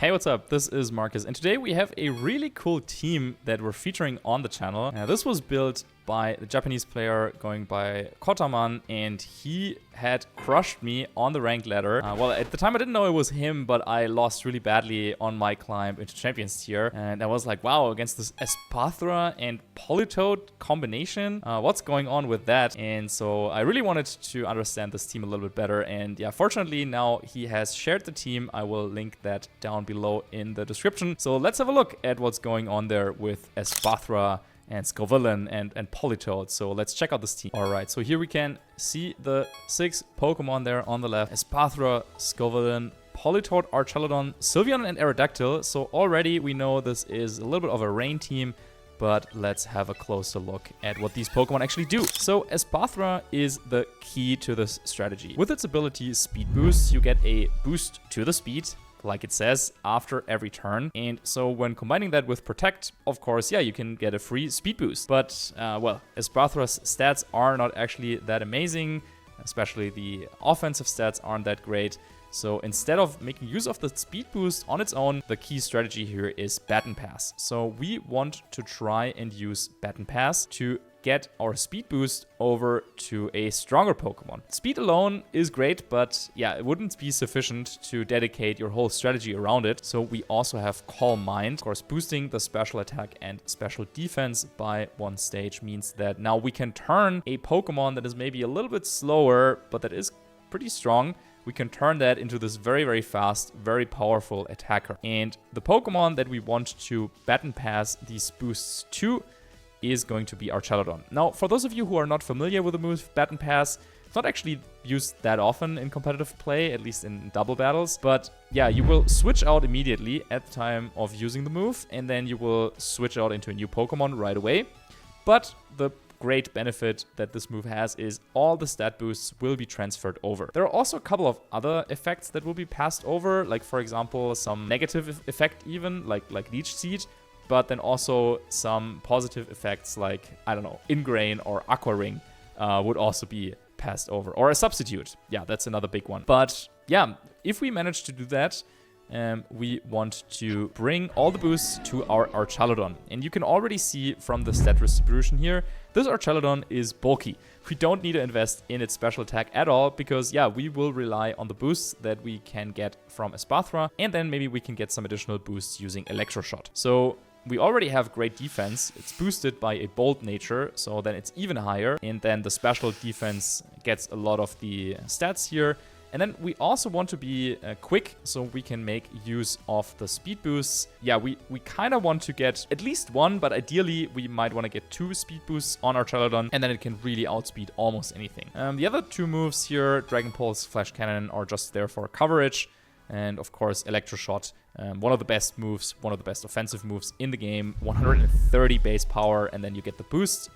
Hey, what's up? This is Marcus, and today we have a really cool team that we're featuring on the channel. This was built by the Japanese player going by Kotaman, and he had crushed me on the ranked ladder. Well, at the time I didn't know it was him, but I lost really badly on my climb into Champions tier. And I was like, wow, against this Espathra and Politoed combination, what's going on with that? And so I really wanted to understand this team a little bit better. And yeah, fortunately now he has shared the team. I will link that down below in the description. So let's have a look at what's going on there with Espathra and Scovillain and Politoed. So let's check out this team. All right, so here we can see the 6 Pokemon there on the left. Espathra, Scovillain, Politoed, Archaludon, Sylveon, and Aerodactyl. So already we know this is a little bit of a rain team, but let's have a closer look at what these Pokemon actually do. So Espathra is the key to this strategy. With its ability Speed Boost, you get a boost to the speed, like it says, after every turn. And so when combining that with Protect, of course, yeah, you can get a free speed boost. But, well, Espathra's stats are not actually that amazing, especially the offensive stats aren't that great. So instead of making use of the speed boost on its own, the key strategy here is Baton Pass. So we want to try and use Baton Pass to get our speed boost over to a stronger Pokemon. Speed alone is great, but yeah, it wouldn't be sufficient to dedicate your whole strategy around it. So we also have Calm Mind. Of course, boosting the special attack and special defense by 1 stage means that now we can turn a Pokemon that is maybe a little bit slower, but that is pretty strong. We can turn that into this very, very fast, very powerful attacker. And the Pokemon that we want to Baton Pass these boosts to is going to be Archaludon. Now, for those of you who are not familiar with the move Baton Pass, it's not actually used that often in competitive play, at least in double battles. But yeah, you will switch out immediately at the time of using the move, and then you will switch out into a new Pokemon right away. But the great benefit that this move has is all the stat boosts will be transferred over. There are also a couple of other effects that will be passed over, like for example some negative effect even, like Leech Seed, but then also some positive effects like, I don't know, Ingrain or Aqua Ring would also be passed over, or a substitute. Yeah, that's another big one. But yeah, if we manage to do that, we want to bring all the boosts to our Archaludon. And you can already see from the stat distribution here, this Archaludon is bulky. We don't need to invest in its special attack at all because, yeah, we will rely on the boosts that we can get from Espathra, and then maybe we can get some additional boosts using Electroshot. So we already have great defense. It's boosted by a bold nature, so then it's even higher. And then the special defense gets a lot of the stats here. And then we also want to be quick, so we can make use of the speed boosts. Yeah, we kind of want to get at least 1, but ideally we might want to get 2 speed boosts on Archaludon, and then it can really outspeed almost anything. The other 2 moves here, Dragapult's Flash Cannon, are just there for coverage. And of course, Electroshot, one of the best moves, one of the best offensive moves in the game, 130 base power, and then you get the boost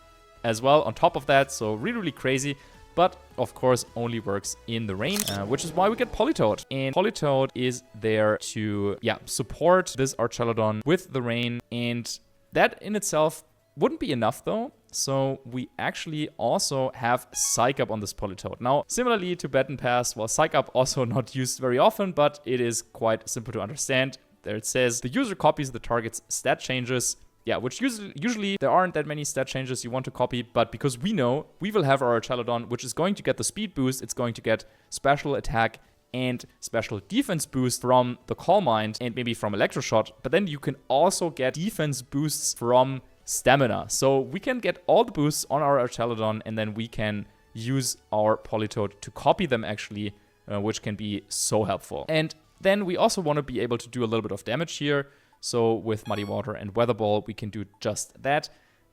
as well on top of that. So really, really crazy. But of course only works in the rain, which is why we get Politoed. And Politoed is there to, yeah, support this Archaludon with the rain. And that in itself wouldn't be enough though. So we actually also have Psych Up on this Politoed. Now, similarly to Baton Pass, well, Psych Up also not used very often, but it is quite simple to understand. There it says, the user copies the target's stat changes. Yeah, which usually there aren't that many stat changes you want to copy, but because we know we will have our Archaludon, which is going to get the speed boost, it's going to get special attack and special defense boost from the Calm Mind and maybe from Electroshot, but then you can also get defense boosts from Stamina. So we can get all the boosts on our Archaludon, and then we can use our Politoed to copy them actually, which can be so helpful. And then we also want to be able to do a little bit of damage here. So with Muddy Water and Weather Ball, we can do just that.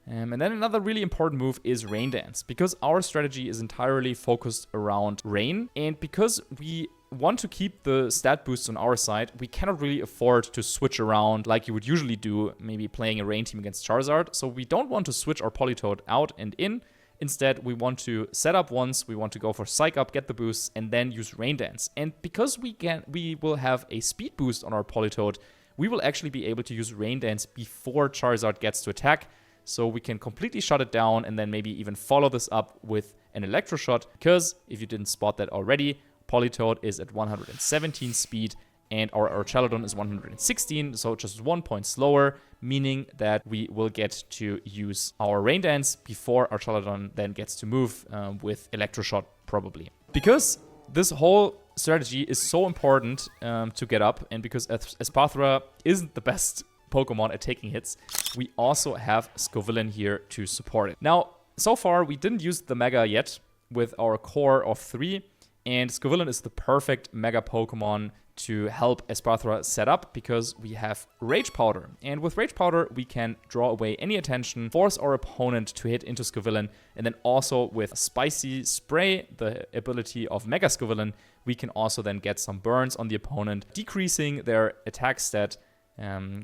And then another really important move is Rain Dance, because our strategy is entirely focused around rain. And because we want to keep the stat boosts on our side, we cannot really afford to switch around like you would usually do, maybe playing a rain team against Charizard. So we don't want to switch our Politoed out and in. Instead, we want to set up once, we want to go for Psych Up, get the boosts, and then use Rain Dance. And because we will have a speed boost on our Politoed, we will actually be able to use Rain Dance before Charizard gets to attack. So we can completely shut it down and then maybe even follow this up with an Electroshot. Because if you didn't spot that already, Politoed is at 117 speed and our Archaludon is 116, so just 1 point slower, meaning that we will get to use our Rain Dance before Archaludon then gets to move with Electroshot probably. Because this whole strategy is so important to get up, and because Espathra isn't the best Pokemon at taking hits, we also have Scovillain here to support it. Now, so far we didn't use the Mega yet with our core of 3, and Scovillain is the perfect Mega Pokemon to help Espathra set up because we have Rage Powder. And with Rage Powder, we can draw away any attention, force our opponent to hit into Scovillain, and then also with Spicy Spray, the ability of Mega Scovillain, we can also then get some burns on the opponent, decreasing their attack stat,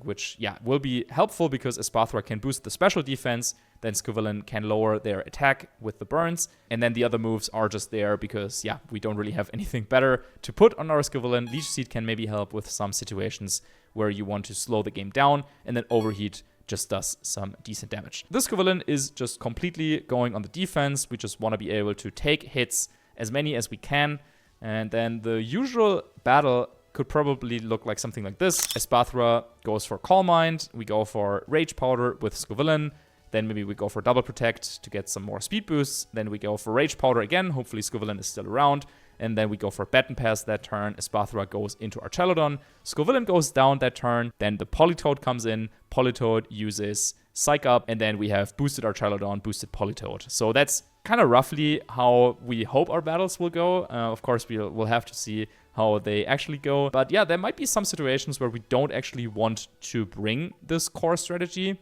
which, yeah, will be helpful because Espathra can boost the special defense, then Scovillain can lower their attack with the burns, and then the other moves are just there because, yeah, we don't really have anything better to put on our Scovillain. Leech Seed can maybe help with some situations where you want to slow the game down, and then Overheat just does some decent damage. This Scovillain is just completely going on the defense. We just want to be able to take hits, as many as we can, and then the usual battle could probably look like something like this. Espathra goes for Calm Mind, we go for Rage Powder with Scovillain, then maybe we go for Double Protect to get some more speed boosts, then we go for Rage Powder again, hopefully Scovillain is still around, and then we go for Baton Pass that turn. Espathra goes into Archaludon, Scovillain goes down that turn, then the Politoed comes in, Politoed uses Psych Up, and then we have boosted Archaludon, boosted Politoed. So that's kind of roughly how we hope our battles will go. Of course, we'll have to see how they actually go. But yeah, there might be some situations where we don't actually want to bring this core strategy.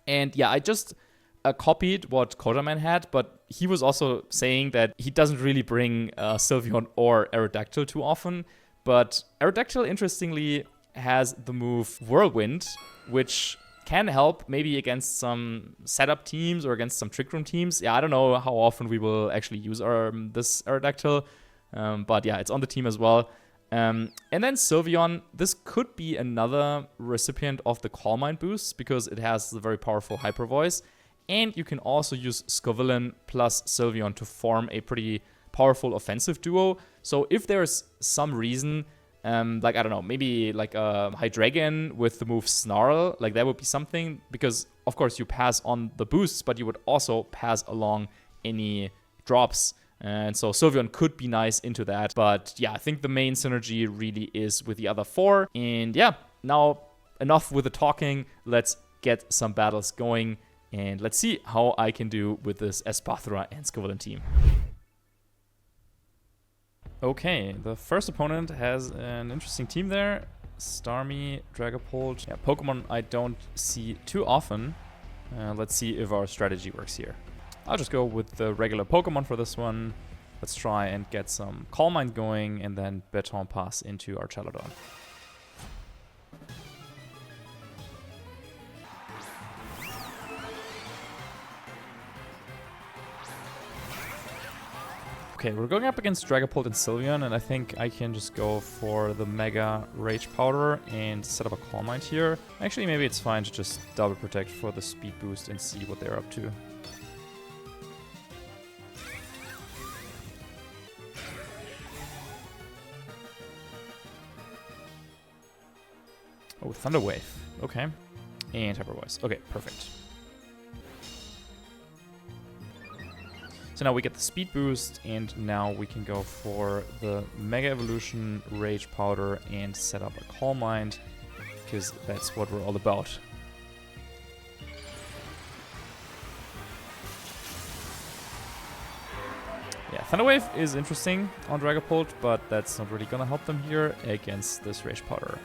And yeah, I just copied what Kodaman had, but he was also saying that he doesn't really bring Sylveon or Aerodactyl too often. But Aerodactyl, interestingly, has the move Whirlwind, which can help maybe against some setup teams or against some Trick Room teams. Yeah, I don't know how often we will actually use this Aerodactyl. But yeah, it's on the team as well. And then Sylveon, this could be another recipient of the Calm Mind boost because it has the very powerful Hyper Voice. And you can also use Scovillain plus Sylveon to form a pretty powerful offensive duo. So if there's some reason, like, I don't know, maybe like a Hydreigon with the move Snarl, like that would be something. Because, of course, you pass on the boosts, but you would also pass along any drops. And so Sylveon could be nice into that. But yeah, I think the main synergy really is with the other 4. And yeah, now enough with the talking. Let's get some battles going. And let's see how I can do with this Espathra and Scovillain team. Okay, the first opponent has an interesting team there. Starmie, Dragapult. Yeah, Pokemon I don't see too often. Let's see if our strategy works here. I'll just go with the regular Pokemon for this one. Let's try and get some Calm Mind going and then Baton Pass into Archaludon. Okay, we're going up against Dragapult and Sylveon, and I think I can just go for the Mega Rage Powder and set up a Calm Mind here. Actually, maybe it's fine to just Double Protect for the speed boost and see what they're up to. Oh, Thunder Wave. Okay. And Hyper Voice. Okay, perfect. So now we get the speed boost, and now we can go for the Mega Evolution, Rage Powder, and set up a Calm Mind, because that's what we're all about. Yeah, Thunder Wave is interesting on Dragapult, but that's not really gonna help them here against this Rage Powder.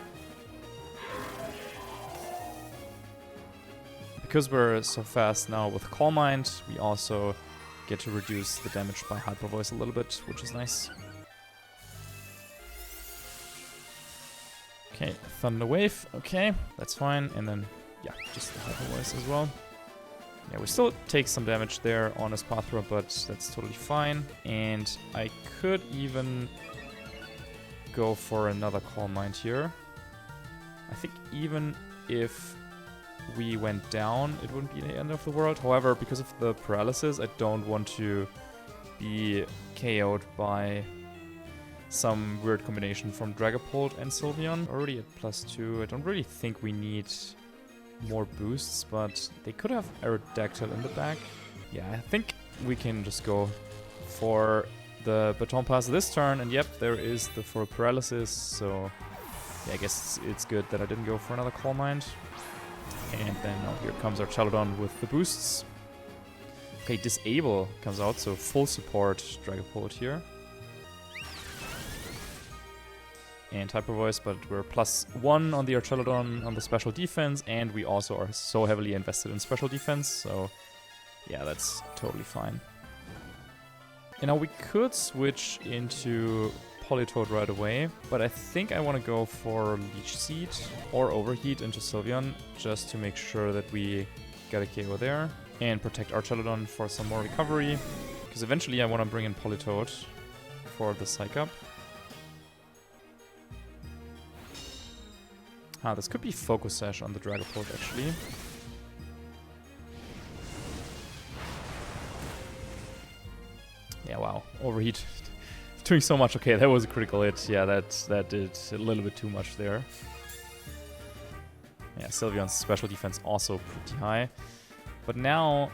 Because we're so fast now with Calm Mind, we also get to reduce the damage by Hyper Voice a little bit, which is nice. Okay, Thunder Wave, okay, that's fine. And then, yeah, just the Hyper Voice as well. Yeah, we still take some damage there on Espathra, but that's totally fine. And I could even go for another Calm Mind here. I think even if we went down, it wouldn't be the end of the world. However, because of the paralysis, I don't want to be KO'd by some weird combination from Dragapult and Sylveon. Already at +2. I don't really think we need more boosts, but they could have Aerodactyl in the back. Yeah, I think we can just go for the Baton Pass this turn, and yep, there is the full paralysis, so yeah, I guess it's good that I didn't go for another Calm Mind. And then here comes Archaludon with the boosts. Okay, Disable comes out, so full support Dragapult here. And Hyper Voice, but we're +1 on the Archaludon on the special defense, and we also are so heavily invested in special defense, so yeah, that's totally fine. And now we could switch into Politoed right away, but I think I want to go for Leech Seed or Overheat into Sylveon just to make sure that we get a KO there and protect Archaludon for some more recovery, because eventually I want to bring in Politoed for the Psych Up. Ah, this could be Focus Sash on the Dragapult actually. Yeah, wow. Overheat. Doing so much. Okay, that was a critical hit. Yeah, that did a little bit too much there. Yeah, Sylveon's special defense also pretty high. But now,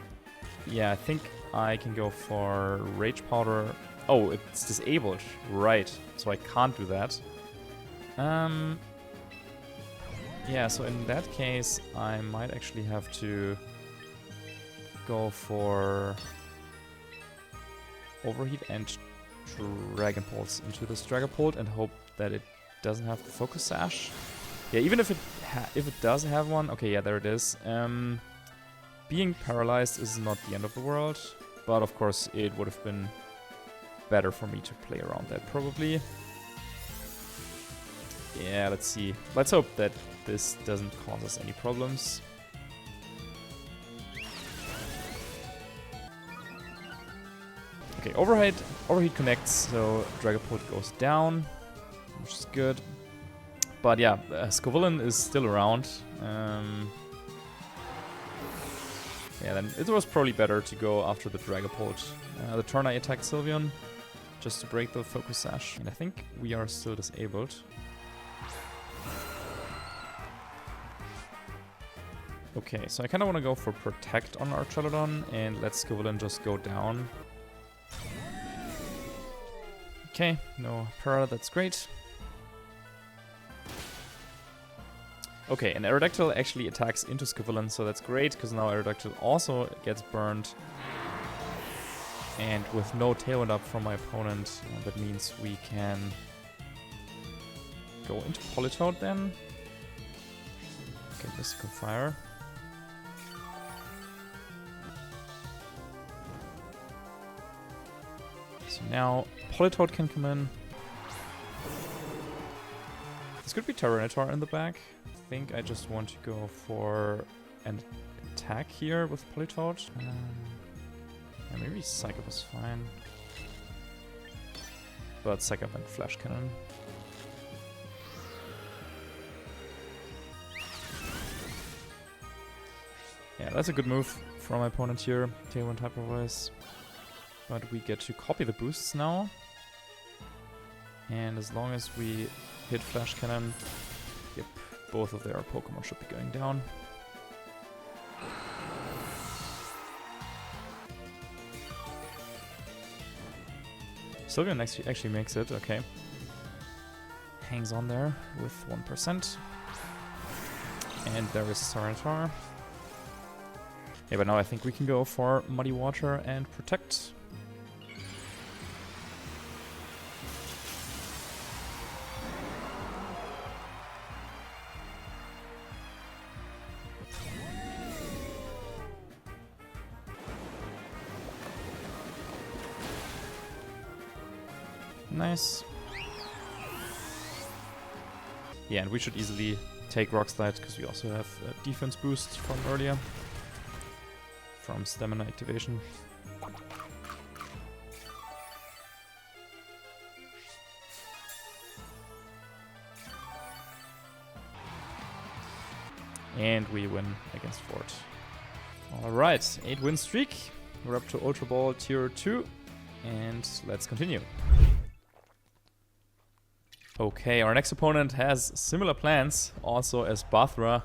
yeah, I think I can go for Rage Powder. Oh, it's disabled. Right. So I can't do that. Yeah, so in that case, I might actually have to go for Overheat and Dragon Pulse into this Dragapult and hope that it doesn't have the Focus Sash. Yeah, even if it does have one, okay, yeah, there it is. Being paralyzed is not the end of the world, but of course it would have been better for me to play around that probably. Yeah, let's see. Let's hope that this doesn't cause us any problems. Okay, Overheat connects, so Dragapult goes down, which is good. But yeah, Scovillain is still around. Yeah, then it was probably better to go after the Dragapult. The turn I attacked Sylveon, just to break the Focus Sash. And I think we are still disabled. Okay, so I kind of want to go for Protect on Archaludon and let Scovillain just go down. Okay, no Para, that's great. Okay, and Aerodactyl actually attacks into Scovillain, so that's great, because now Aerodactyl also gets burned. And with no Tailwind up from my opponent, that means we can go into Politoed then. Okay, Mystical Fire. So now Politoed can come in. This could be Tyranitar in the back. I think I just want to go for an attack here with Politoed. Yeah, maybe Psych Up is fine. But Psych Up and Flash Cannon. Yeah, that's a good move from my opponent here. Tailwind Hyper Voice. But we get to copy the boosts now. And as long as we hit Flash Cannon, yep, both of their Pokemon should be going down. Sylveon actually makes it, okay. Hangs on there with 1%. And there is Tyranitar. Yeah, but now I think we can go for Muddy Water and Protect. Nice. Yeah, and we should easily take Rock Slide because we also have a defense boost from earlier. From Stamina activation. And we win against Fort. Alright, 8 win streak. We're up to Ultra Ball Tier 2. And let's continue. Okay, our next opponent has similar plans, also as Espathra,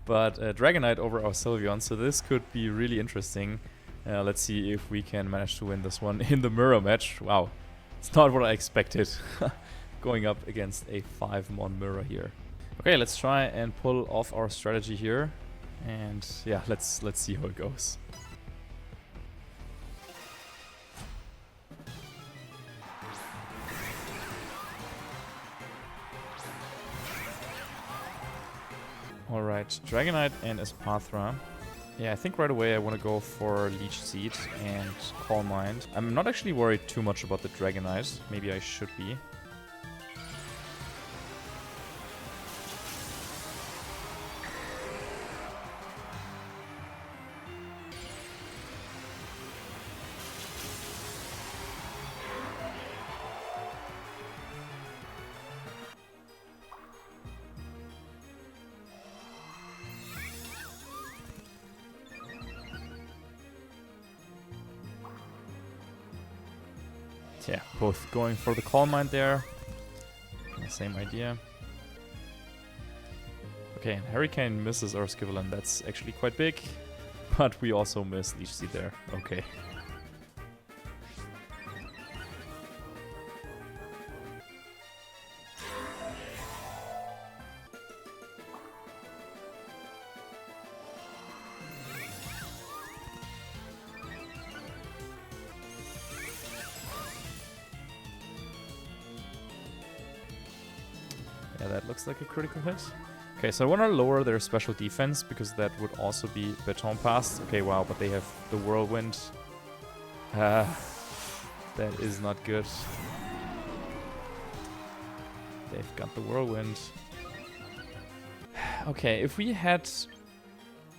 but Dragonite over our Sylveon, so this could be really interesting. Let's see if we can manage to win this one in the mirror match. Wow, it's not what I expected. Going up against a 5-mon mirror here. Okay, let's try and pull off our strategy here. And yeah, let's see how it goes. Alright, Dragonite and Espathra. Yeah, I think right away I want to go for Leech Seed and Calm Mind. I'm not actually worried too much about the Dragonite. Maybe I should be. Yeah, both going for the Calm Mind there. Same idea. Okay, and Hurricane misses our Skivalent. That's actually quite big. But we also miss Leech Seed there. Okay. Yeah, that looks like a critical hit. Okay, so I want to lower their special defense because that would also be Baton Pass. Okay, wow, but they have the Whirlwind. That is not good. They've got the Whirlwind. Okay, if we had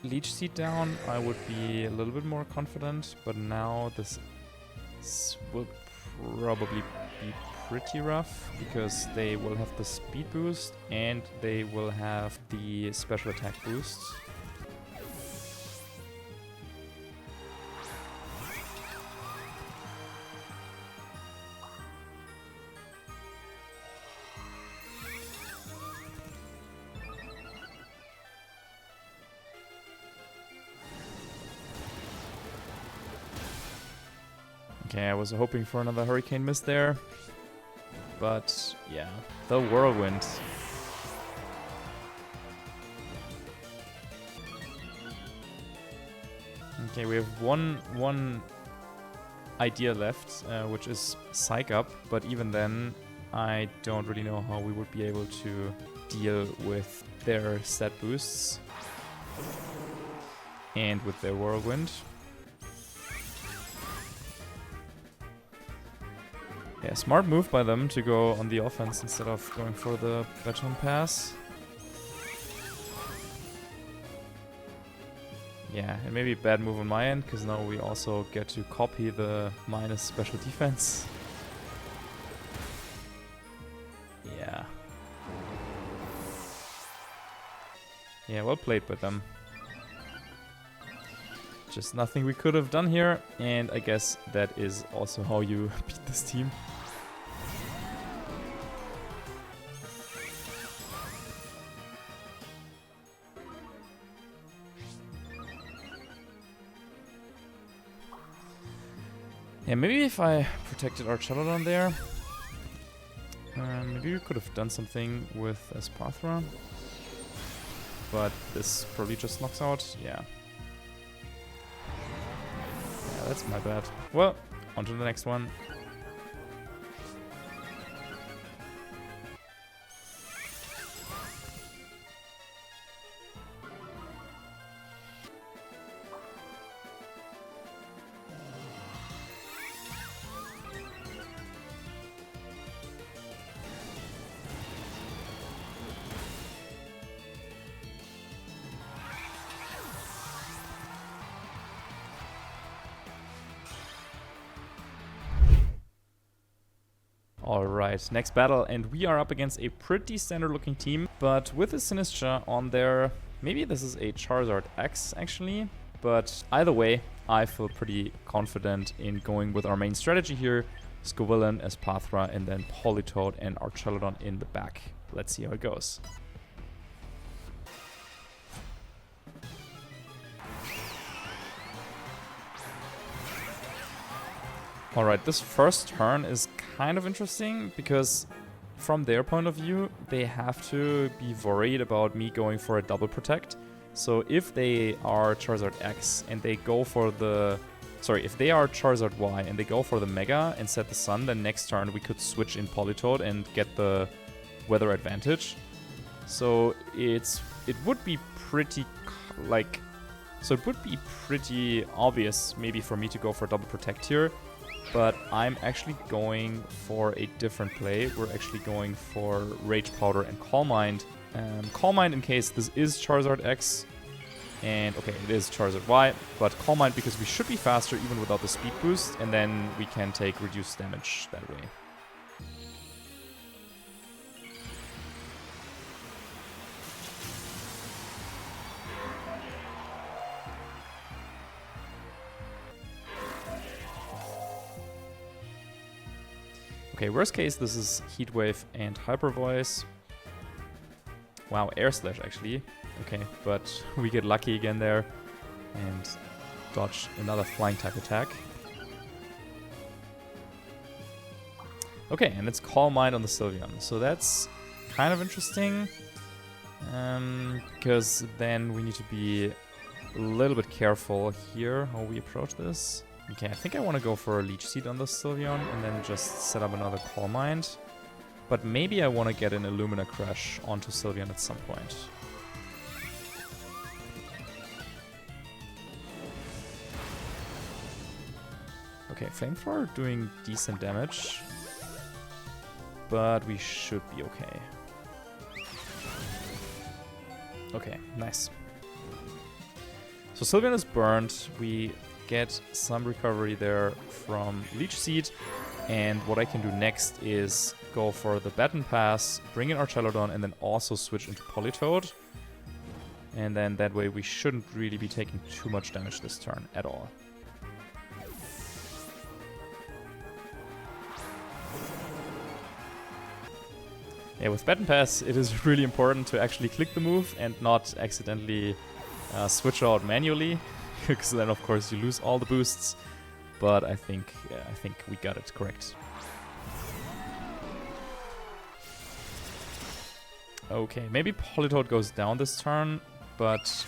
Leech Seed down, I would be a little bit more confident, but now this will probably be pretty rough because they will have the speed boost and they will have the special attack boost. Okay, I was hoping for another Hurricane miss there. But yeah, the Whirlwind. Okay, we have one idea left, which is Psych Up, but even then, I don't really know how we would be able to deal with their stat boosts and with their Whirlwind. Yeah, smart move by them to go on the offense instead of going for the Baton Pass. Yeah, and maybe a bad move on my end, because now we also get to copy the minus special defense. Yeah. Yeah, well played by them. Just nothing we could have done here, and I guess that is also how you beat this team. Yeah, maybe if I protected Archaludon there, maybe we could have done something with Espathra, but this probably just knocks out, yeah. That's my bad. Well, on to the next one. Alright, next battle, and we are up against a pretty standard looking team, but with a Sinistcha on there. Maybe this is a Charizard X actually, but either way, I feel pretty confident in going with our main strategy here. Scovillain, Espathra, and then Politoed and Archaludon in the back. Let's see how it goes. Alright, this first turn is kind of interesting because from their point of view, they have to be worried about me going for a double protect. So if they are Charizard X and they go for the... Sorry, if they are Charizard Y and they go for the Mega and set the Sun, then next turn we could switch in Politoed and get the weather advantage. So it would be pretty it would be pretty obvious maybe for me to go for double protect here. But I'm actually going for a different play. We're actually going for Rage Powder and Calm Mind. Calm Mind in case this is Charizard X. And okay, it is Charizard Y. But Calm Mind because we should be faster even without the speed boost. And then we can take reduced damage that way. Okay, worst case, this is Heat Wave and Hyper Voice. Wow, Air Slash actually. Okay, but we get lucky again there and dodge another flying type attack. Okay, and it's Calm Mind on the Sylveon. So that's kind of interesting. Because then we need to be a little bit careful here how we approach this. Okay, I think I want to go for a Leech Seed on the Sylveon and then just set up another Calm Mind. But maybe I want to get an Illumina Crash onto Sylveon at some point. Okay, Flamethrower doing decent damage. But we should be okay. Okay, nice. So Sylveon is burned. We get some recovery there from Leech Seed, and what I can do next is go for the Baton Pass, bring in Archaludon, and then also switch into Politoed. And then that way we shouldn't really be taking too much damage this turn at all. Yeah, with Baton Pass it is really important to actually click the move and not accidentally switch out manually. Because then, of course, you lose all the boosts. But I think we got it correct. Okay, maybe Politoed goes down this turn, but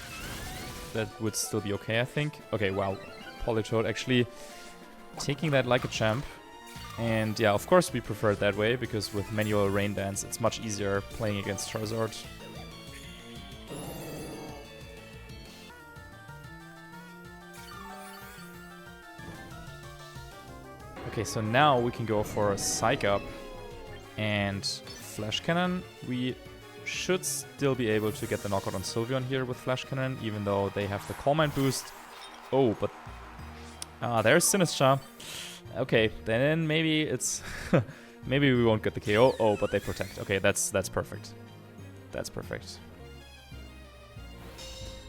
that would still be okay, I think. Okay, wow. Politoed actually taking that like a champ. And yeah, of course we prefer it that way, because with manual Rain Dance, it's much easier playing against Charizard. Okay, so now we can go for a Psych Up and Flash Cannon. We should still be able to get the knockout on Sylveon here with Flash Cannon, even though they have the Calm Mind boost. Oh, but there's Sinistcha. Okay, then maybe it's maybe we won't get the KO. Oh, but they protect. Okay, that's perfect. That's perfect.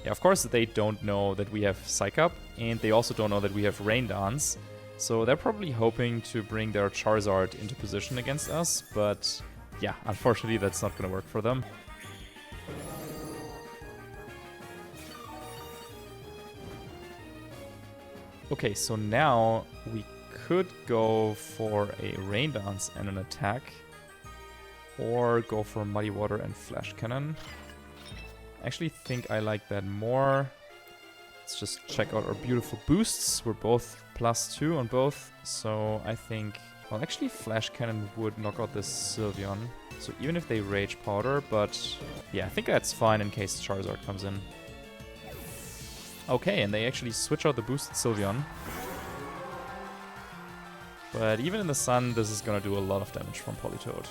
Yeah, of course they don't know that we have Psych Up, and they also don't know that we have Rain Dance. So they're probably hoping to bring their Charizard into position against us, but yeah, unfortunately that's not going to work for them. Okay, so now we could go for a Rain Dance and an attack, or go for Muddy Water and Flash Cannon. I actually think I like that more. Let's just check out our beautiful boosts. We're both +2 on both, so I think... Well, actually Flash Cannon would knock out this Sylveon, so even if they Rage Powder, but yeah, I think that's fine in case Charizard comes in. Okay, and they actually switch out the boosted Sylveon. But even in the sun, this is gonna do a lot of damage from Politoed.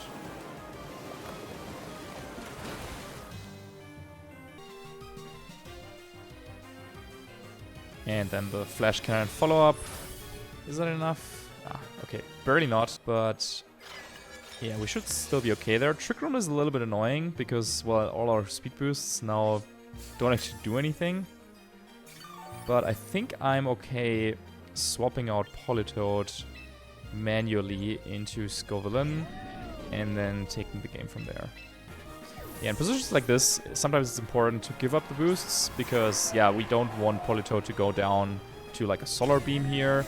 And then the Flash Cannon follow-up. Is that enough? Ah, okay, barely not, but yeah, we should still be okay there. Trick Room is a little bit annoying because, well, all our speed boosts now don't actually do anything. But I think I'm okay swapping out Politoed, manually into Scovillain and then taking the game from there. Yeah, in positions like this, sometimes it's important to give up the boosts because, yeah, we don't want Politoed to go down to like a Solar Beam here,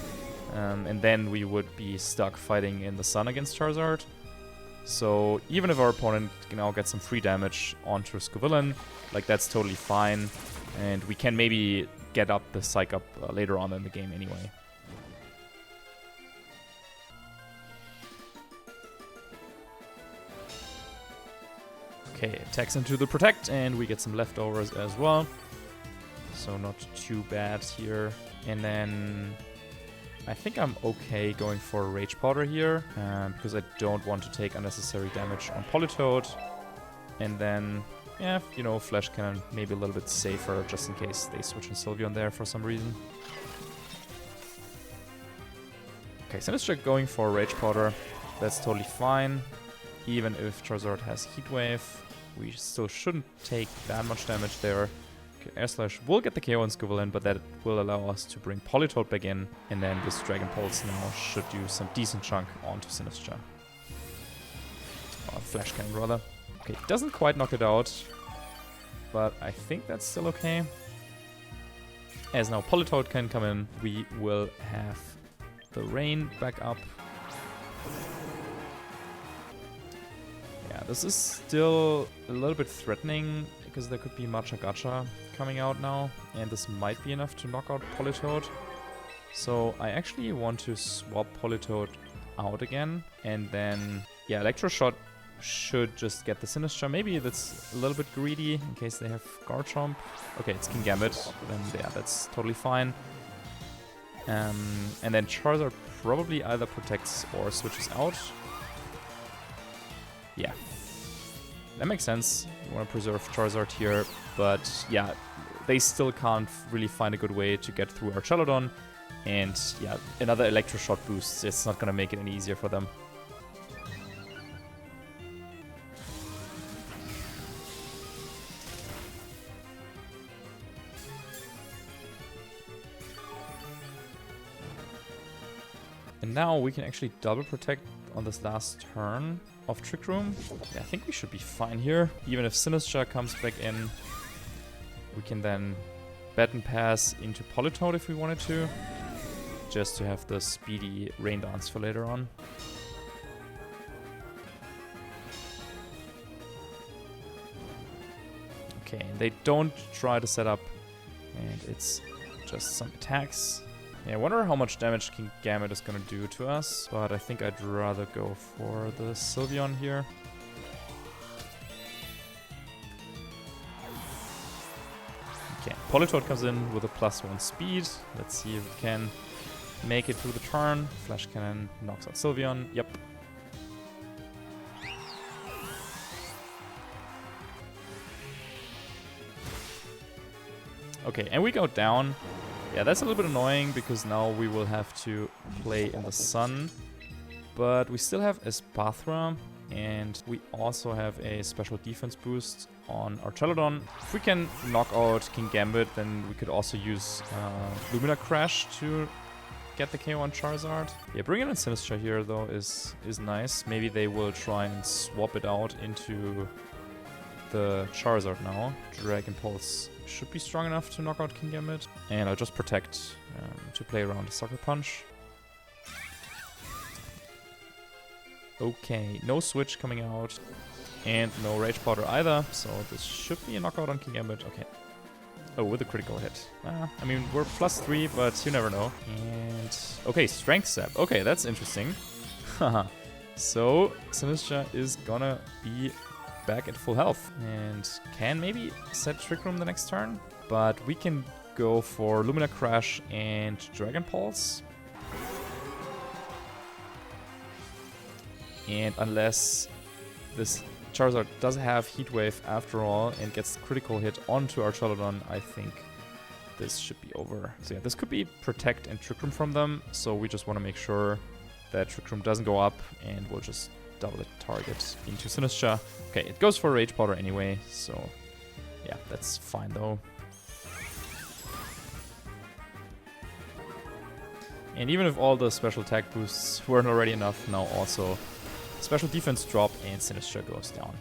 and then we would be stuck fighting in the sun against Charizard. So even if our opponent now gets some free damage onto Scovillain, like that's totally fine, and we can maybe get up the Psych Up later on in the game anyway. Okay, attacks into the Protect, and we get some leftovers as well. So not too bad here. And then I think I'm okay going for Rage Powder here, because I don't want to take unnecessary damage on Politoed. And then, yeah, you know, Flash Cannon maybe a little bit safer just in case they switch in Sylveon there for some reason. Okay, Sinistcha going for Rage Powder. That's totally fine. Even if Charizard has Heat Wave, we still shouldn't take that much damage there. Okay, Air Slash will get the KO on Scovillain, but that will allow us to bring Politoed back in, and then this Dragon Pulse now should do some decent chunk onto Sinistcha. Or Flash Cannon, rather. Okay, doesn't quite knock it out, but I think that's still okay. As now Politoed can come in, we will have the Rain back up. Yeah, this is still a little bit threatening because there could be Matcha Gacha coming out now, and this might be enough to knock out Politoed. So I actually want to swap Politoed out again, and then, yeah, Electro Shot should just get the Sinistcha. Maybe that's a little bit greedy in case they have Garchomp. Okay, it's Kingambit, then yeah, that's totally fine. And then Charizard probably either protects or switches out. Yeah, that makes sense. You want to preserve Charizard here, but yeah, they still can't really find a good way to get through Archaludon. And yeah, another Electro Shot boost, it's not going to make it any easier for them. And now we can actually double protect on this last turn of Trick Room. Yeah, I think we should be fine here. Even if Sinistcha comes back in, we can then Baton Pass into Politoed if we wanted to, just to have the speedy Rain Dance for later on. Okay, they don't try to set up, and it's just some attacks. Yeah, I wonder how much damage Kingambit is going to do to us, but I think I'd rather go for the Sylveon here. Okay, Politoed comes in with a +1 speed. Let's see if it can make it through the turn. Flash Cannon knocks out Sylveon. Yep. Okay, and we go down. Yeah, that's a little bit annoying because now we will have to play in the sun. But we still have Espathra, and we also have a special defense boost on Archaludon. If we can knock out Kingambit, then we could also use Lumina Crash to get the KO on Charizard. Yeah, bringing in Sinistcha here though is nice. Maybe they will try and swap it out into the Charizard now. Dragon Pulse should be strong enough to knock out Kingambit. And I'll just protect to play around the Sucker Punch. Okay, no switch coming out. And no Rage Powder either, so this should be a knockout on Kingambit. Okay. Oh, with a critical hit. I mean, we're +3, but you never know. And okay, Strength Sap. Okay, that's interesting. So, Sinistcha is gonna be back at full health and can maybe set Trick Room the next turn, but we can go for Lumina Crash and Dragon Pulse. And unless this Charizard does have Heat Wave after all and gets critical hit onto Archaludon, I think this should be over. So yeah, this could be Protect and Trick Room from them, so we just want to make sure that Trick Room doesn't go up, and we'll just double the target into Sinistcha. Okay, it goes for Rage Powder anyway, so yeah, that's fine though. And even if all the special attack boosts weren't already enough, now also special defense drop and Sinistcha goes down.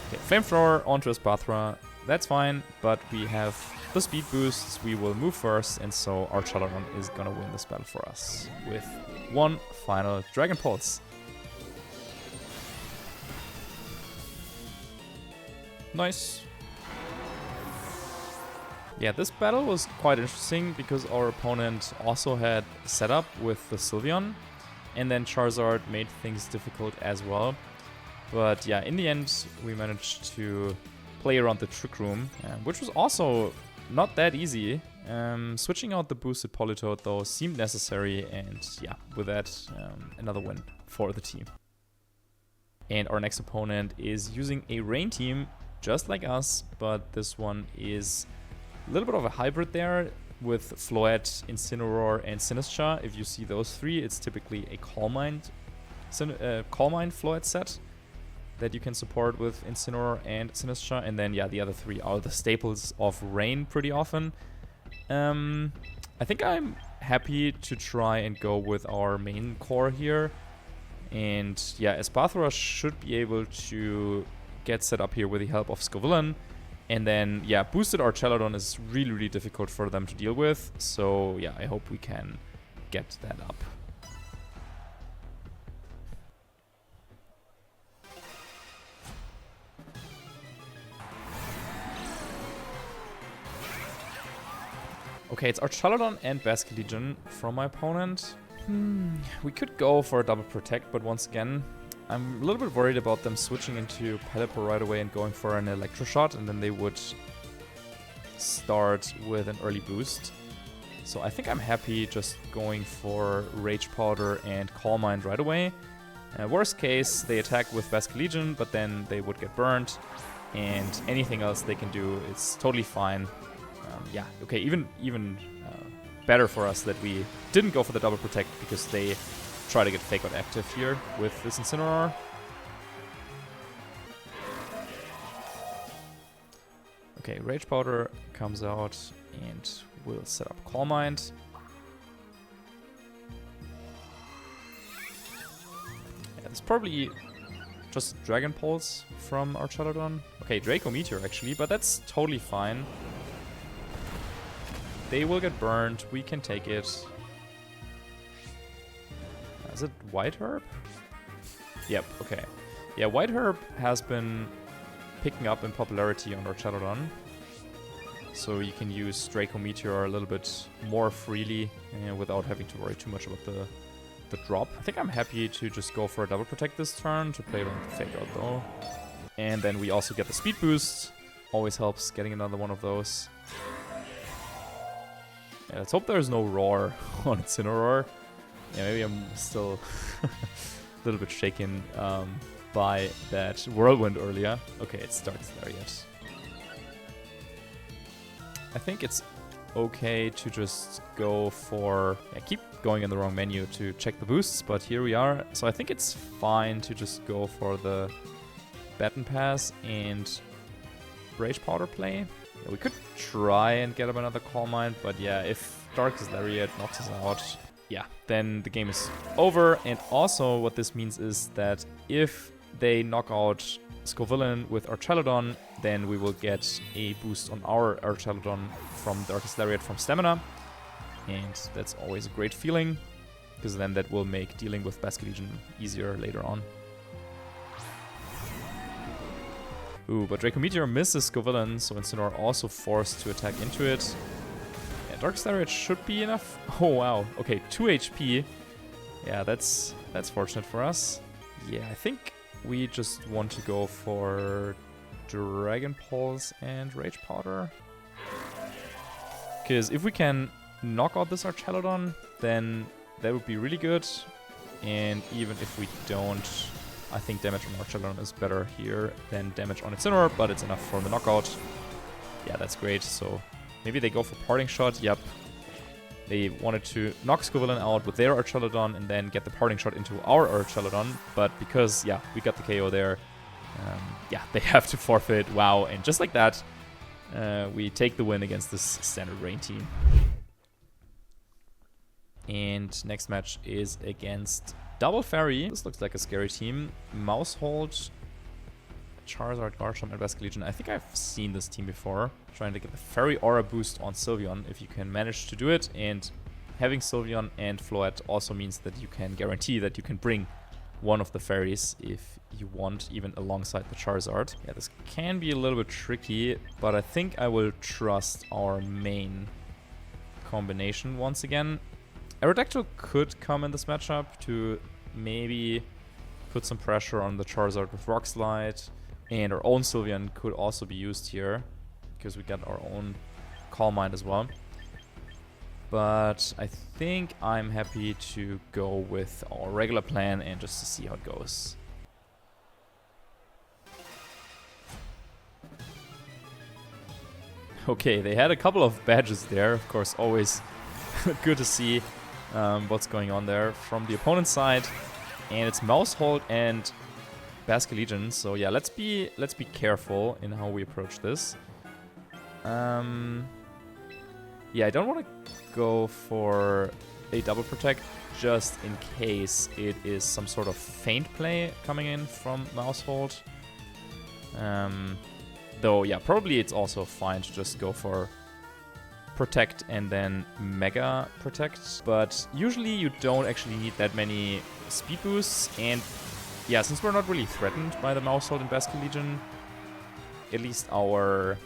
Okay, Flamethrower onto Espathra. That's fine, but we have the speed boosts. We will move first, and so Archaludon is gonna win this battle for us with one final Dragon Pulse. Nice. Yeah, this battle was quite interesting because our opponent also had setup with the Sylveon, and then Charizard made things difficult as well. But yeah, in the end, we managed to play around the Trick Room, which was also not that easy. Switching out the boosted Politoed though seemed necessary, and yeah, with that, another win for the team. And our next opponent is using a Rain team, just like us, but this one is a little bit of a hybrid there with Floette, Incineroar, and Sinistcha. If you see those three, it's typically a Calm Mind Floette set that you can support with Incineroar and Sinistcha, and then yeah, the other three are the staples of Rain pretty often. I think I'm happy to try and go with our main core here, and yeah, Espathra should be able to get set up here with the help of Scovillain, and then yeah, boosted Archaludon is really difficult for them to deal with, so yeah, I hope we can get that up. Okay, it's Archaludon and Basculegion from my opponent. We could go for a double protect, but once again, I'm a little bit worried about them switching into Pelipper right away and going for an Electro Shot, and then they would start with an early boost. So I think I'm happy just going for Rage Powder and Calm Mind right away. Worst case, they attack with Basculegion, but then they would get burned, and anything else they can do is totally fine. Yeah, okay, even better for us that we didn't go for the double protect, because they try to get Fake Out active here with this Incineroar. Okay, Rage Powder comes out and we'll set up Calm Mind. Yeah, it's probably just Dragon Pulse from Archaludon. Okay, Draco Meteor actually, but that's totally fine. They will get burned, we can take it. Is it White Herb? Yep, okay. Yeah, White Herb has been picking up in popularity on Archaludon, so you can use Draco Meteor a little bit more freely without having to worry too much about the drop. I think I'm happy to just go for a double protect this turn to play around the Fake Out though. And then we also get the speed boost. Always helps getting another one of those. Yeah, let's hope there's no Roar on Incineroar. Yeah, maybe I'm still a little bit shaken by that Whirlwind earlier. Okay, it starts there yet. I think it's okay to just go for... I keep going in the wrong menu to check the boosts, but here we are. So I think it's fine to just go for the Baton Pass and Rage Powder play. Yeah, we could try and get up another Calm Mind, but yeah, if Darkest Lariat knocks us out, yeah, then the game is over. And also what this means is that if they knock out Scovillain with Archaludon, then we will get a boost on our Archaludon from Darkest Lariat from Stamina. And that's always a great feeling, because then that will make dealing with Basculegion easier later on. Ooh, but Draco Meteor misses Scovillain, so Incineroar also forced to attack into it. Yeah, Darkest Lariat should be enough. Oh wow, okay, 2 HP. Yeah, that's fortunate for us. Yeah, I think we just want to go for Dragon Pulse and Rage Powder. Because if we can knock out this Archaludon, then that would be really good. And even if we don't, I think damage on Archaludon is better here than damage on Incineroar, but it's enough for the knockout. Yeah, that's great. So maybe they go for Parting Shot. Yep. They wanted to knock Scovillain out with their Archaludon and then get the Parting Shot into our Archaludon. But because, yeah, we got the KO there, yeah, they have to forfeit. Wow. And just like that, we take the win against this standard Rain team. And next match is against Double Fairy. This looks like a scary team. Maushold, Charizard, Garchomp, and Basculegion. I think I've seen this team before. Trying to get the Fairy Aura boost on Sylveon if you can manage to do it. And having Sylveon and Floette also means that you can guarantee that you can bring one of the fairies if you want, even alongside the Charizard. Yeah, this can be a little bit tricky, but I think I will trust our main combination once again. Aerodactyl could come in this matchup to maybe put some pressure on the Charizard with Rock Slide, and our own Sylveon could also be used here because we got our own Calm Mind as well. But I think I'm happy to go with our regular plan and just to see how it goes. Okay, they had a couple of badges there. Of course, always good to see what's going on there from the opponent's side. And it's Maushold and Basculegion. So yeah, let's be careful in how we approach this. Yeah, I don't want to go for a double protect just in case it is some sort of feint play coming in from Maushold. Though, yeah, probably it's also fine to just go for protect and then mega protect. But usually you don't actually need that many speed boosts. And yeah, since we're not really threatened by the Maushold and Basculegion, at least our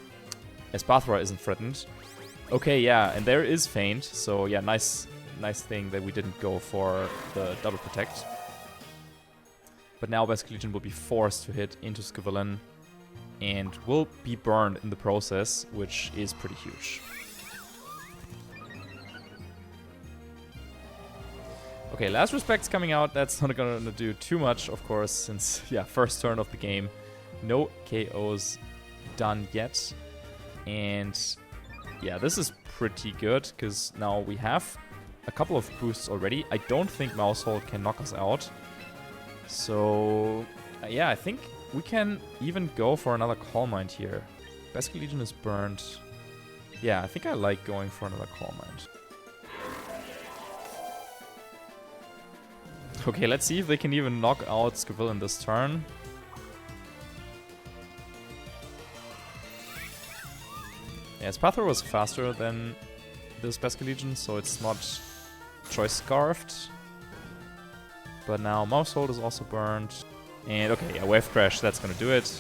Espathra isn't threatened. Okay, yeah, and there is feint, so yeah, nice thing that we didn't go for the double protect. But now Basculegion will be forced to hit into Scavillain and will be burned in the process, which is pretty huge. Okay, Last Respect's coming out. That's not gonna do too much, of course, since, yeah, first turn of the game. No KOs done yet. And yeah, this is pretty good, because now we have a couple of boosts already. I don't think Maushold can knock us out. So, yeah, I think we can even go for another Calm Mind here. Basculegion is burned. Yeah, I think I like going for another Calm Mind. Okay, let's see if they can even knock out Scavillain this turn. Yeah, Espathra was faster than this Basculegion, so it's not Choice Scarfed. But now Maushold is also burned. And okay, yeah, Wave Crash, that's gonna do it.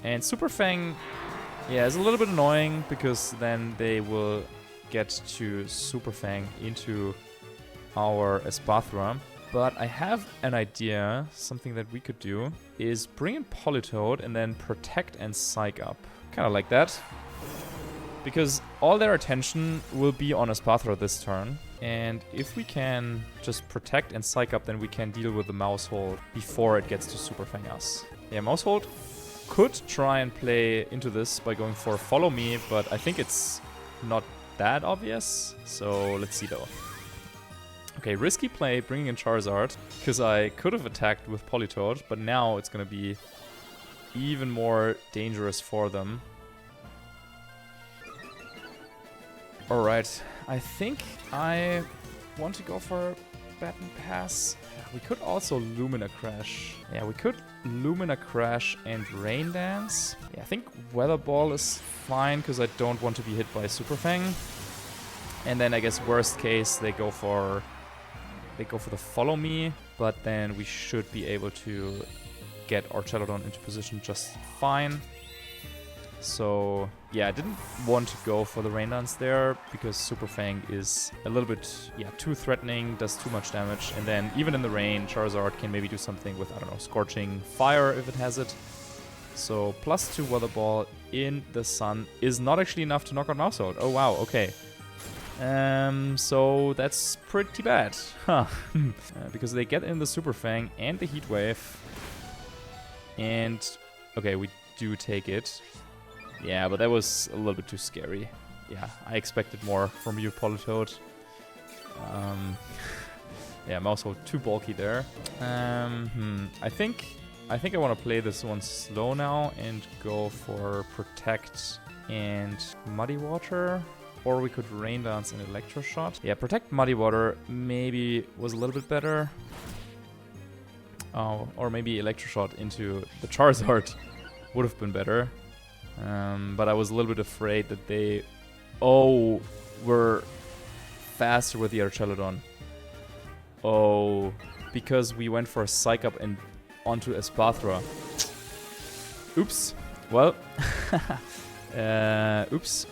And Super Fang, yeah, is a little bit annoying because then they will get to Super Fang into our Espathra. But I have an idea. Something that we could do is bring in Politoed and then protect and psych up. Kind of like that. Because all their attention will be on Espathra this turn. And if we can just protect and psych up, then we can deal with the Maushold before it gets to Super Fang us. Yeah, Maushold could try and play into this by going for Follow Me, but I think it's not that obvious. So let's see though. Okay, risky play, bringing in Charizard, because I could have attacked with Politoed, but now it's going to be even more dangerous for them. Alright, I think I want to go for Baton Pass. We could also Lumina Crash. Yeah, we could Lumina Crash and Rain Dance. Yeah, I think Weather Ball is fine, because I don't want to be hit by Super Fang. And then I guess worst case, they go for the Follow Me, but then we should be able to get Archaludon into position just fine. So yeah, I didn't want to go for the Rain Dance there because Super Fang is a little bit, yeah, too threatening, does too much damage, and then even in the rain, Charizard can maybe do something with, I don't know, Scorching Fire if it has it. So +2 Weather Ball in the sun is not actually enough to knock out Maushold. Oh wow, okay. So that's pretty bad, huh? Because they get in the Super Fang and the Heat Wave. And, okay, we do take it. Yeah, but that was a little bit too scary. Yeah, I expected more from you, Politoed. Yeah, Maushold too bulky there. I think I think I want to play this one slow now and go for Protect and Muddy Water. Or we could Rain Dance and Electro Shot. Yeah, Protect Muddy Water maybe was a little bit better. Oh, or maybe Electro Shot into the Charizard would have been better. But I was a little bit afraid that they... Oh, were faster with the Archaludon. Oh, because we went for a Psych Up and onto Espathra. Oops. Well. Oops.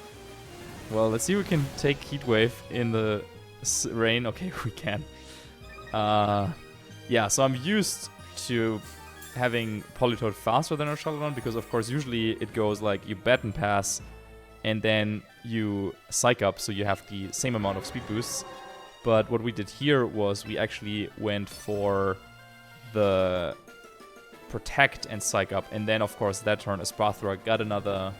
Well, let's see if we can take Heat Wave in the rain. Okay, we can. Yeah, so I'm used to having Politoed faster than Archaludon because, of course, usually it goes like you Baton Pass and then you Psych Up, so you have the same amount of speed boosts. But what we did here was we actually went for the Protect and Psych Up, and then, of course, that turn Espathra got another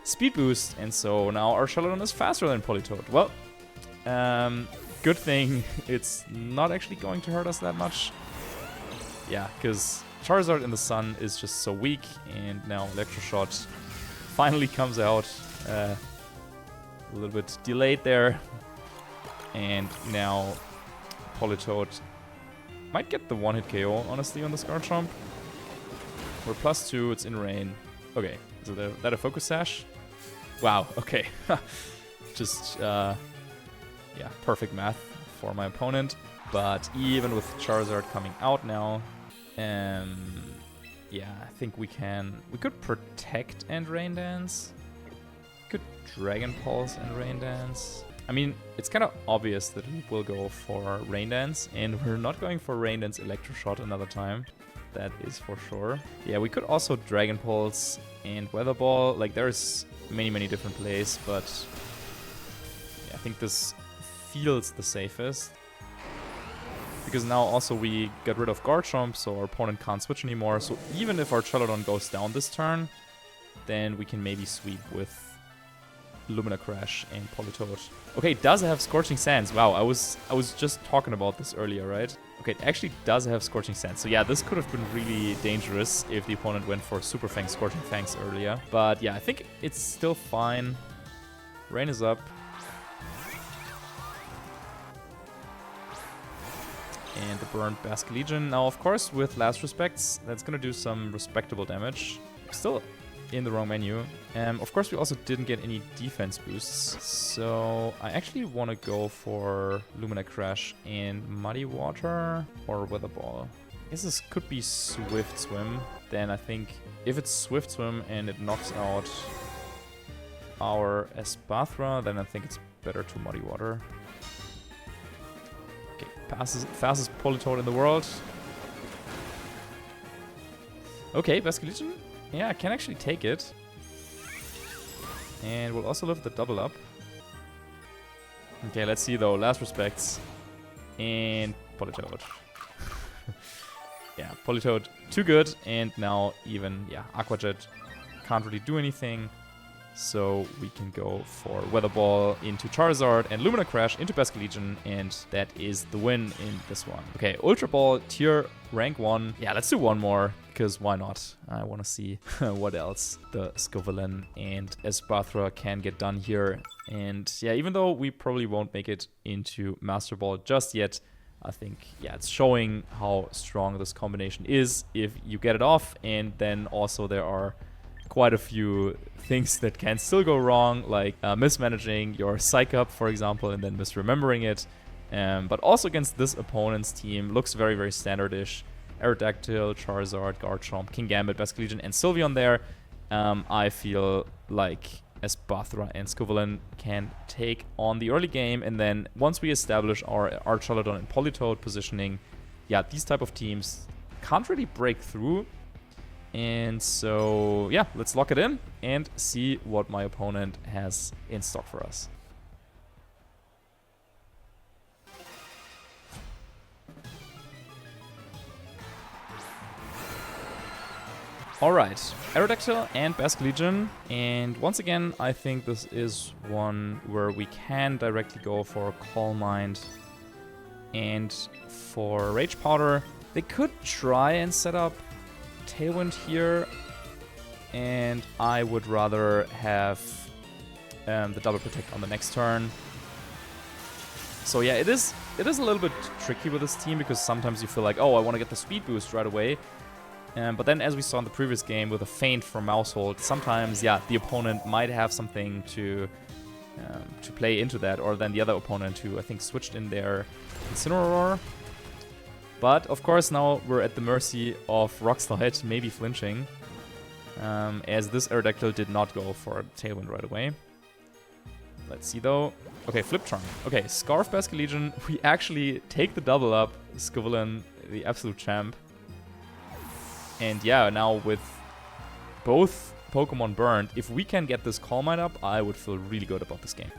speed boost, and so now Archaludon is faster than Politoed. Well, good thing it's not actually going to hurt us that much. Yeah, because Charizard in the sun is just so weak, and now Electro Shot finally comes out. A little bit delayed there. And now Politoed might get the one-hit KO, honestly, on this Garchomp. We're +2, it's in rain. Okay, is that a Focus Sash? Wow, okay. Just, yeah, perfect math for my opponent. But even with Charizard coming out now, yeah, I think we could Protect and Rain Dance. We could Dragon Pulse and Rain Dance. I mean, it's kind of obvious that we will go for Rain Dance, and we're not going for Rain Dance Electro Shot another time. That is for sure. Yeah, we could also Dragon Pulse and Weather Ball. Like, there's many different plays, but yeah, I think this feels the safest. Because now also we got rid of Garchomp, so our opponent can't switch anymore. So even if our Archaludon goes down this turn, then we can maybe sweep with Lumina Crash and Politoed. Okay, it does have Scorching Sands. Wow, I was just talking about this earlier, right? Okay, it actually does have Scorching Sands. So yeah, this could have been really dangerous if the opponent went for Super Fangs, Scorching Fangs earlier. But yeah, I think it's still fine. Rain is up. And the burned Basculegion. Now, of course, with Last Respects, that's gonna do some respectable damage. Still in the wrong menu. Of course, we also didn't get any defense boosts. So I actually want to go for Lumina Crash and Muddy Water or Weather Ball. I guess this could be Swift Swim. Then I think if it's Swift Swim and it knocks out our Espathra, then I think it's better to Muddy Water. Okay, fastest Politoed in the world. Okay, Basculegion. Yeah, I can actually take it. And we'll also lift the double up. Okay, let's see though. Last Respects. And Politoed. Yeah, Politoed too good. And now even, yeah, Aqua Jet can't really do anything. So we can go for Weather Ball into Charizard and Lumina Crash into Basculegion, and that is the win in this one. Okay, Ultra Ball, tier rank 1. Yeah, let's do one more, because why not? I want to see what else the Scovillain and Espathra can get done here. And yeah, even though we probably won't make it into Master Ball just yet, I think, yeah, it's showing how strong this combination is if you get it off, and then also there are quite a few things that can still go wrong, like mismanaging your Psych Up, for example, and then misremembering it. But also against this opponent's team, looks very standardish. Aerodactyl, Charizard, Garchomp, Kingambit, Basculegion, and Sylveon there. I feel like Espathra and Scovillain can take on the early game, and then once we establish our Archaludon and Politoed positioning, yeah, these type of teams can't really break through. And so, yeah, let's lock it in and see what my opponent has in stock for us. Alright, Aerodactyl and Basculegion, and once again, I think this is one where we can directly go for Calm Mind and for Rage Powder. They could try and set up Tailwind here, and I would rather have the double protect on the next turn. So yeah, it is a little bit tricky with this team because sometimes you feel like, oh, I want to get the speed boost right away. But then, as we saw in the previous game with a feint from Maushold, sometimes, yeah, the opponent might have something to play into that, or then the other opponent who I think switched in their Incineroar. But of course, now we're at the mercy of Rock Slide, maybe flinching, as this Aerodactyl did not go for a Tailwind right away. Let's see though. Okay, Flip Charm. Okay, Scarf Basculegion. We actually take the double up. Scovillain, the absolute champ. And yeah, now with both Pokemon burned, if we can get this Calm Mind up, I would feel really good about this game.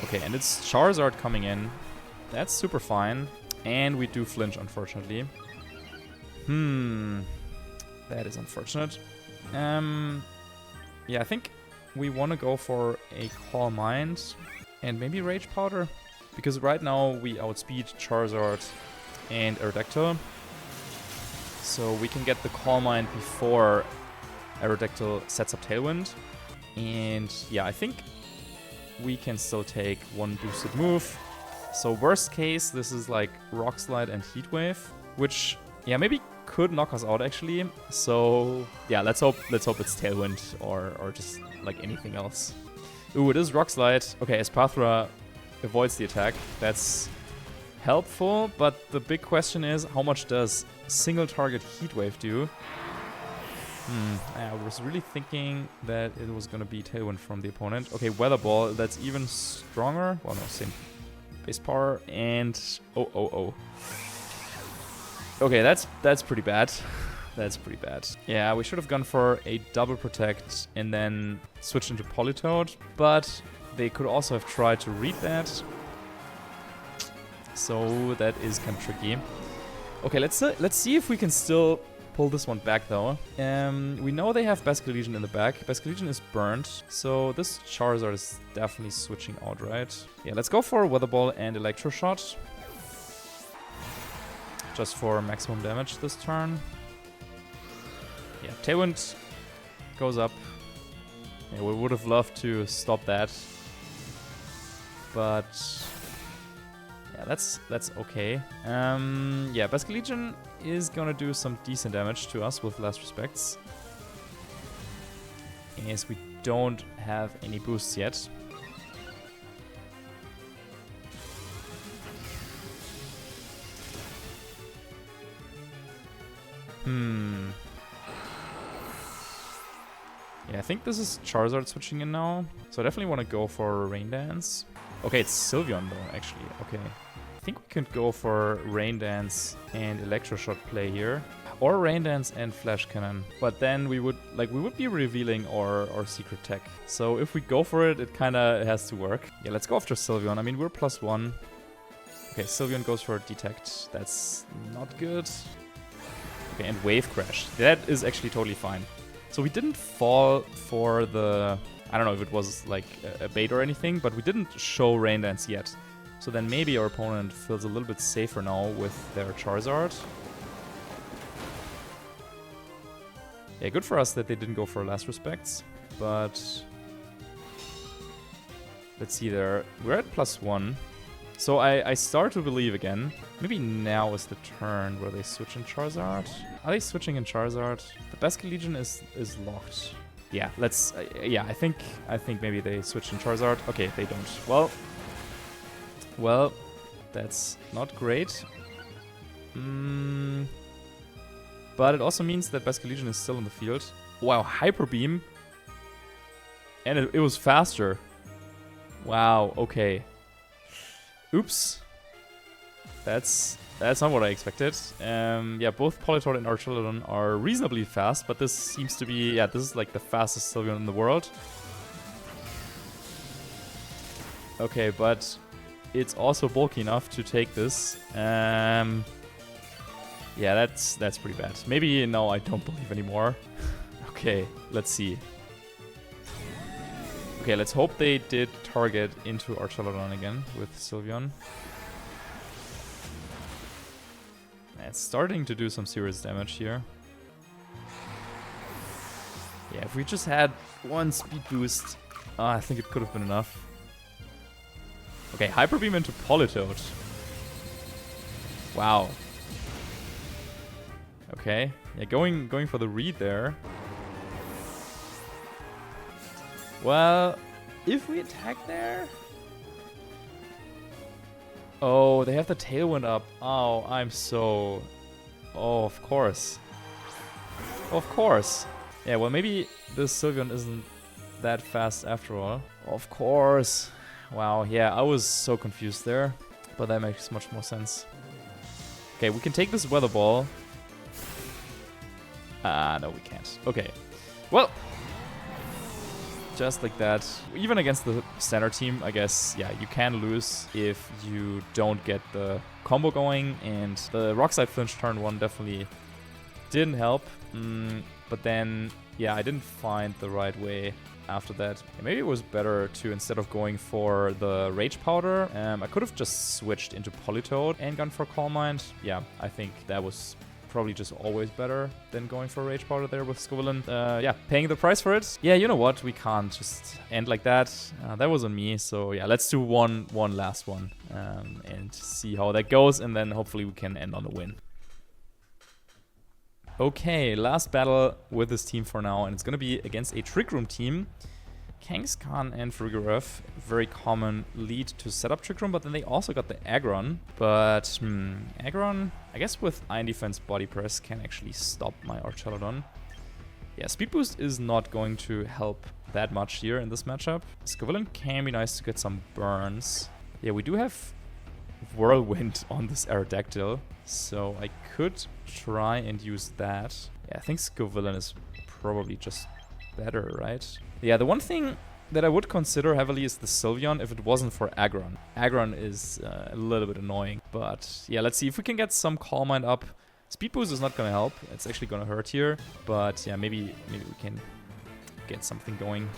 Okay, and it's Charizard coming in. That's super fine. And we do flinch, unfortunately. That is unfortunate. Yeah, I think we want to go for a Calm Mind and maybe Rage Powder. Because right now we outspeed Charizard and Aerodactyl. So we can get the Calm Mind before Aerodactyl sets up Tailwind. And yeah, I think we can still take one boosted move. So worst case, this is like Rock Slide and Heat Wave, which, yeah, maybe could knock us out actually. So yeah, let's hope it's Tailwind or just like anything else. Ooh, it is Rock Slide. Okay, Espathra avoids the attack. That's helpful, but the big question is, how much does single target Heat Wave do? I was really thinking that it was going to be Tailwind from the opponent. Okay, Weather Ball, that's even stronger. Well, no, same base power, and oh. Okay, that's pretty bad. That's pretty bad. Yeah, we should have gone for a double protect and then switch into Politoed, but they could also have tried to read that. So that is kind of tricky. Okay, let's see if we can still pull this one back though. We know they have Basculegion in the back. Basculegion is burnt, so this Charizard is definitely switching out, right? Yeah, let's go for Weather Ball and Electro Shot. Just for maximum damage this turn. Yeah, Tailwind goes up. Yeah, we would have loved to stop that. But yeah, that's okay. Yeah, Basculegion is gonna do some decent damage to us with Last Respects. As we don't have any boosts yet. Yeah, I think this is Charizard switching in now. So I definitely want to go for Rain Dance. Okay, it's Sylveon though, actually. Okay. I think we could go for Rain Dance and Electro Shot play here. Or Rain Dance and Flash Cannon. But then we would be revealing our secret tech. So if we go for it, it kinda has to work. Yeah, let's go after Sylveon. I mean, we're +1. Okay, Sylveon goes for Detect. That's not good. Okay, and Wave Crash. That is actually totally fine. So we didn't fall for the... I don't know if it was like a bait or anything, but we didn't show Rain Dance yet. So then maybe our opponent feels a little bit safer now with their Charizard. Yeah, good for us that they didn't go for Last Respects, but... Let's see there. We're at +1. So I start to believe again. Maybe now is the turn where they switch in Charizard. Are they switching in Charizard? The Basculegion is locked. Yeah, let's... yeah, I think maybe they switch in Charizard. Okay, they don't. Well, that's not great. But it also means that Basculegion is still in the field. Wow, Hyper Beam. And it was faster. Wow, okay. Oops. That's not what I expected. Yeah, both Politoed and Archaludon are reasonably fast, but this seems to be... Yeah, this is like the fastest Sylveon in the world. Okay, but it's also bulky enough to take this. Yeah, that's pretty bad. Maybe now I don't believe anymore. Okay, let's see. Okay, let's hope they did target into Archaludon again with Sylveon. It's starting to do some serious damage here. Yeah, if we just had one speed boost, I think it could have been enough. Okay, Hyper Beam into Politoed. Wow. Okay, yeah, going for the read there. Well, if we attack there... Oh, they have the Tailwind up. Oh, I'm so... Oh, of course. Of course. Yeah, well, maybe this Sylveon isn't that fast after all. Of course. Wow, yeah, I was so confused there. But that makes much more sense. Okay, we can take this Weather Ball. No, we can't. Okay. Well, just like that. Even against the standard team, I guess, yeah, you can lose if you don't get the combo going. And the Rock Slide Flinch turn 1 definitely didn't help. But then, yeah, I didn't find the right way after that. Maybe it was better to, instead of going for the Rage Powder, I could have just switched into Politoed and gone for Calm Mind. Yeah, I think that was probably just always better than going for Rage Powder there with Scovillain. Yeah, paying the price for it. Yeah, you know what? We can't just end like that. That was on me. So yeah, let's do one last one and see how that goes. And then hopefully we can end on a win. Okay, last battle with this team for now, and it's gonna be against a Trick Room team. Kangaskhan and Farigiraf, very common lead to set up Trick Room, but then they also got the Aggron. But, Aggron, I guess with Iron Defense Body Press can actually stop my Archaludon. Yeah, Speed Boost is not going to help that much here in this matchup. Scovillain can be nice to get some burns. Yeah, we do have Whirlwind on this Aerodactyl, so I could try and use that. Yeah, I think Scovillain is probably just better, right? Yeah, the one thing that I would consider heavily is the Sylveon if it wasn't for Aggron. Aggron is a little bit annoying, but yeah, let's see if we can get some Calm Mind up. Speed Boost is not going to help. It's actually going to hurt here, but yeah, maybe we can get something going.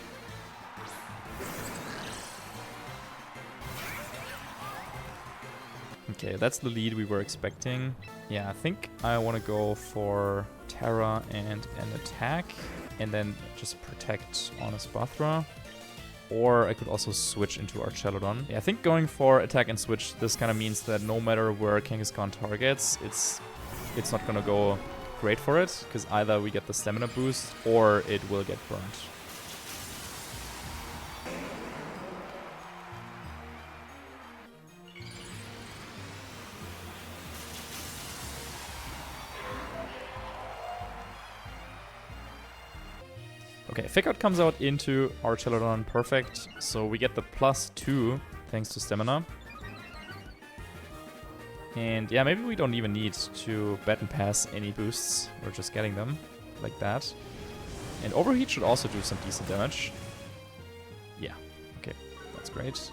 Okay, that's the lead we were expecting. Yeah, I think I want to go for Terra and an attack, and then just protect on Espathra. Or I could also switch into Archaludon. Yeah, I think going for attack and switch, this kind of means that no matter where Kangaskhan targets, it's not going to go great for it, because either we get the stamina boost or it will get burned. Okay, Fake Out comes out into Archaludon, perfect. So we get the +2 thanks to stamina. And yeah, maybe we don't even need to Baton Pass any boosts. We're just getting them like that. And Overheat should also do some decent damage. Yeah, okay, that's great.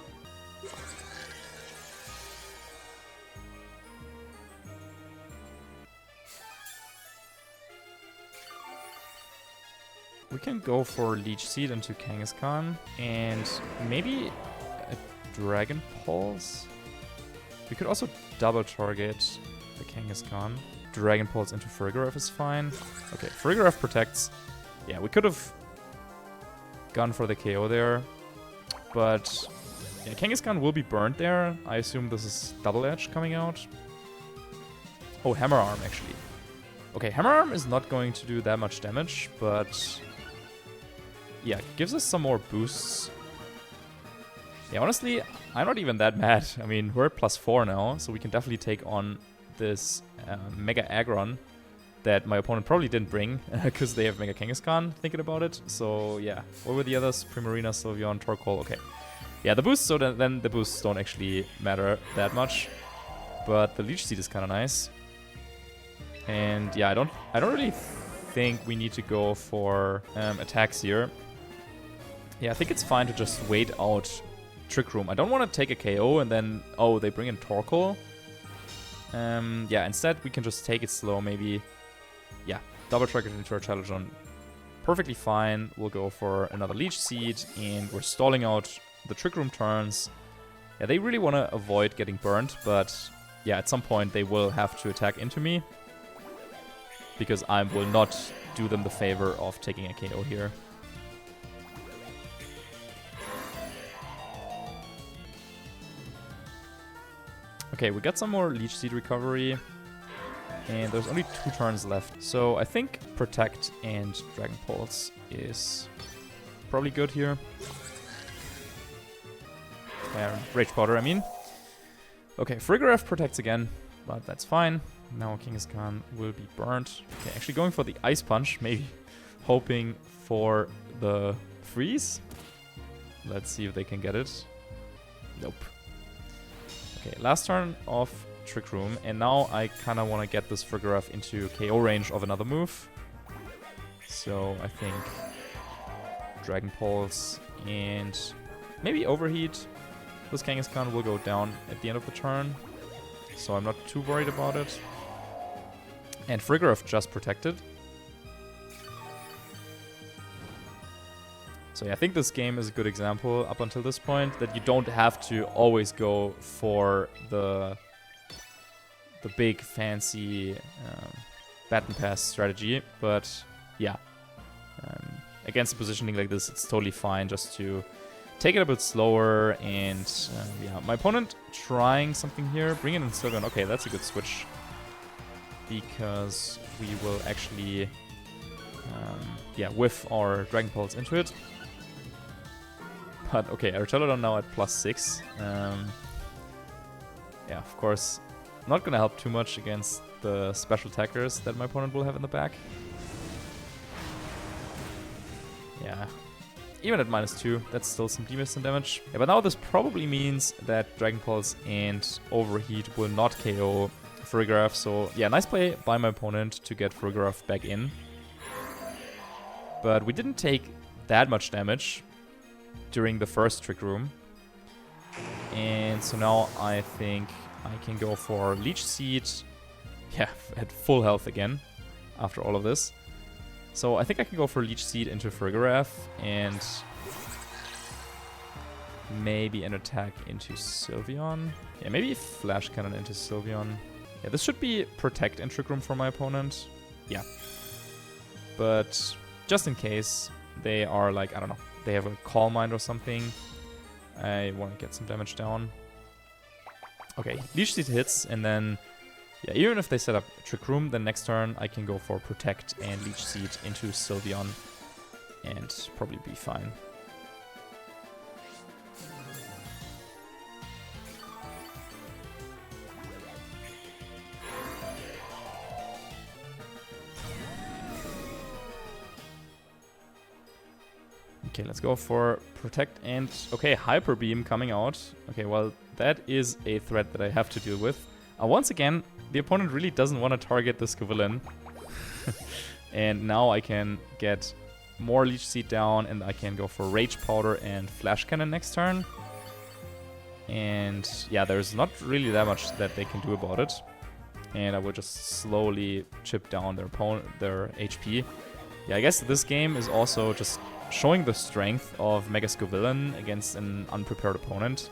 We can go for Leech Seed into Kangaskhan and maybe a Dragon Pulse. We could also double target the Kangaskhan. Dragon Pulse into Farigiraf is fine. Okay, Farigiraf protects. Yeah, we could have gone for the KO there, but yeah, Kangaskhan will be burned there. I assume this is Double Edge coming out. Oh, Hammer Arm actually. Okay, Hammer Arm is not going to do that much damage, but yeah, gives us some more boosts. Yeah, honestly, I'm not even that mad. I mean, we're at +4 now, so we can definitely take on this Mega Aggron that my opponent probably didn't bring, because they have Mega Kangaskhan, thinking about it. So yeah, what were the others? Primarina, Sylveon, Torkoal, okay. Yeah, the boosts, so then the boosts don't actually matter that much. But the Leech Seed is kind of nice. And yeah, I don't really think we need to go for attacks here. Yeah, I think it's fine to just wait out Trick Room. I don't want to take a KO and then, oh, they bring in Torkoal. Yeah, instead we can just take it slow, maybe. Yeah, double track it into our Archaludon. Perfectly fine. We'll go for another Leech Seed, and we're stalling out the Trick Room turns. Yeah, they really want to avoid getting burnt, but yeah, at some point they will have to attack into me, because I will not do them the favor of taking a KO here. Okay, we got some more Leech Seed recovery, and there's only 2 turns left. So I think Protect and Dragon Pulse is probably good here. Rage Powder, I mean. Okay, Frigoref protects again, but that's fine. Now Kangaskhan will be burnt. Okay, actually going for the Ice Punch, maybe hoping for the freeze. Let's see if they can get it. Nope. Okay, last turn of Trick Room, and now I kind of want to get this Frigoref into KO range of another move. So I think Dragon Pulse and maybe Overheat. This Kangaskhan will go down at the end of the turn, so I'm not too worried about it. And Frigoref just protected. So yeah, I think this game is a good example up until this point that you don't have to always go for the big fancy Baton Pass strategy, but yeah, against a positioning like this, it's totally fine just to take it a bit slower. And yeah, my opponent trying something here, bring it in Sylveon. Okay, that's a good switch, because we will actually yeah, whiff our Dragon Pulse into it. But okay, Archaludon now at +6. Yeah, of course, not gonna help too much against the special attackers that my opponent will have in the back. Yeah, even at -2, that's still some demissing damage. Yeah, but now this probably means that Dragon Pulse and Overheat will not KO Frigoref. So yeah, nice play by my opponent to get Frigoref back in. But we didn't take that much damage during the first Trick Room. And so now I think I can go for Leech Seed. Yeah, at full health again after all of this. So I think I can go for Leech Seed into Frigoref and maybe an attack into Sylveon. Yeah, maybe Flash Cannon into Sylveon. Yeah, this should be Protect and Trick Room for my opponent. Yeah. But just in case they are like, I don't know, they have a Calm Mind or something, I want to get some damage down. Okay, Leech Seed hits, and then yeah, even if they set up Trick Room, then next turn I can go for Protect and Leech Seed into Sylveon and probably be fine. Okay, let's go for Protect and... Okay, Hyper Beam coming out. Okay, well, that is a threat that I have to deal with. Once again, the opponent really doesn't want to target this Scovillain. And now I can get more Leech Seed down, and I can go for Rage Powder and Flash Cannon next turn. And yeah, there's not really that much that they can do about it. And I will just slowly chip down their HP. Yeah, I guess this game is also just showing the strength of Mega Scovillain against an unprepared opponent.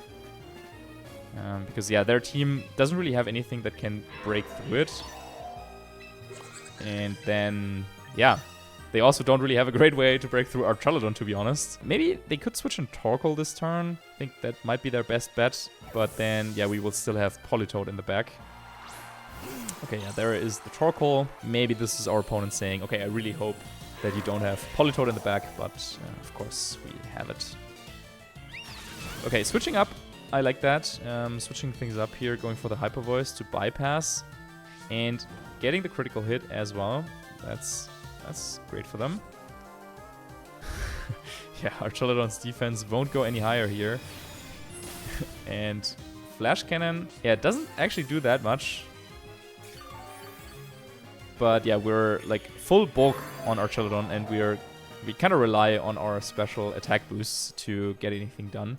Because yeah, their team doesn't really have anything that can break through it. And then, yeah, they also don't really have a great way to break through Archaludon, to be honest. Maybe they could switch in Torkoal this turn. I think that might be their best bet. But then, yeah, we will still have Politoed in the back. Okay, yeah, there is the Torkoal. Maybe this is our opponent saying, okay, I really hope that you don't have Politoed in the back, but of course we have it. Okay, switching up. I like that. Switching things up here, going for the Hyper Voice to bypass and getting the critical hit as well. That's great for them. Yeah, Archaludon's defense won't go any higher here. And Flash Cannon, yeah, it doesn't actually do that much. But yeah, we're like full bulk on Archaludon, and we kind of rely on our special attack boosts to get anything done.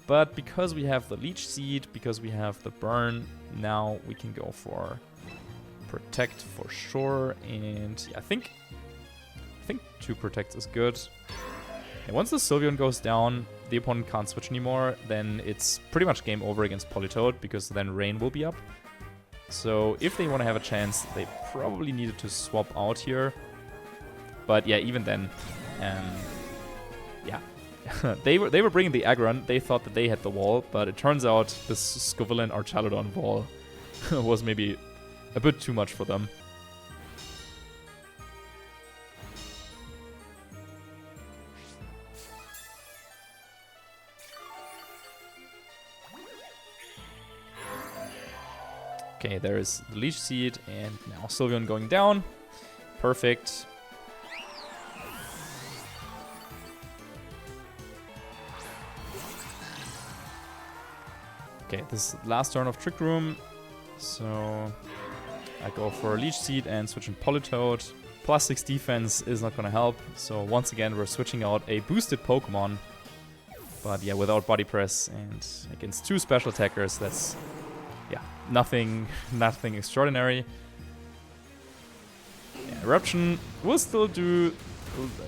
But because we have the Leech Seed, because we have the Burn, now we can go for Protect for sure. And yeah, I think 2 Protects is good. And once the Sylveon goes down, the opponent can't switch anymore, then it's pretty much game over against Politoed, because then Rain will be up. So if they want to have a chance, they probably needed to swap out here. But yeah, even then, yeah. they were bringing the Aggron. They thought that they had the wall, but it turns out this Scovillain Archaludon wall was maybe a bit too much for them. Okay, there is the Leech Seed, and now Sylveon going down. Perfect. Okay, this is the last turn of Trick Room. So I go for a Leech Seed and switch in Politoed. Plus 6 defense is not going to help. So once again, we're switching out a boosted Pokemon. But yeah, without Body Press and against 2 special attackers, that's... yeah, nothing extraordinary. Yeah, Eruption will still do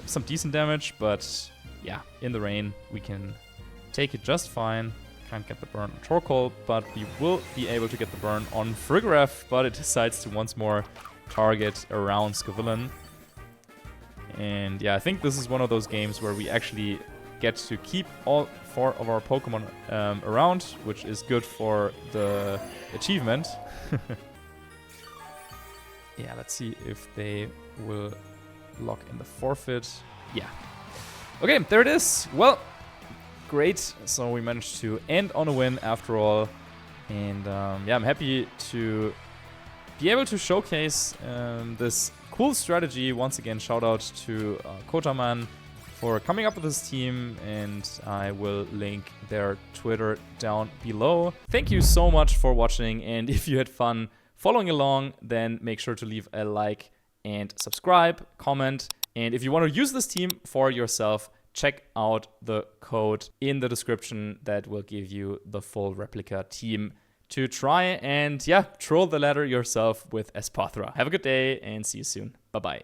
some decent damage, but yeah, in the rain, we can take it just fine. Can't get the burn on Torkoal, but we will be able to get the burn on Frigoraph, but it decides to once more target around Scovillain. And yeah, I think this is one of those games where we actually get to keep all 4 of our Pokemon around, which is good for the achievement. Yeah, let's see if they will lock in the forfeit. Yeah. Okay, there it is. Well, great. So we managed to end on a win after all. And yeah, I'm happy to be able to showcase this cool strategy. Once again, shout out to Kotaman for coming up with this team, and I will link their Twitter down below. Thank you so much for watching, and if you had fun following along, then make sure to leave a like and subscribe, comment, and if you want to use this team for yourself, check out the code in the description that will give you the full Replica team to try and, yeah, troll the ladder yourself with Espathra. Have a good day and see you soon. Bye-bye.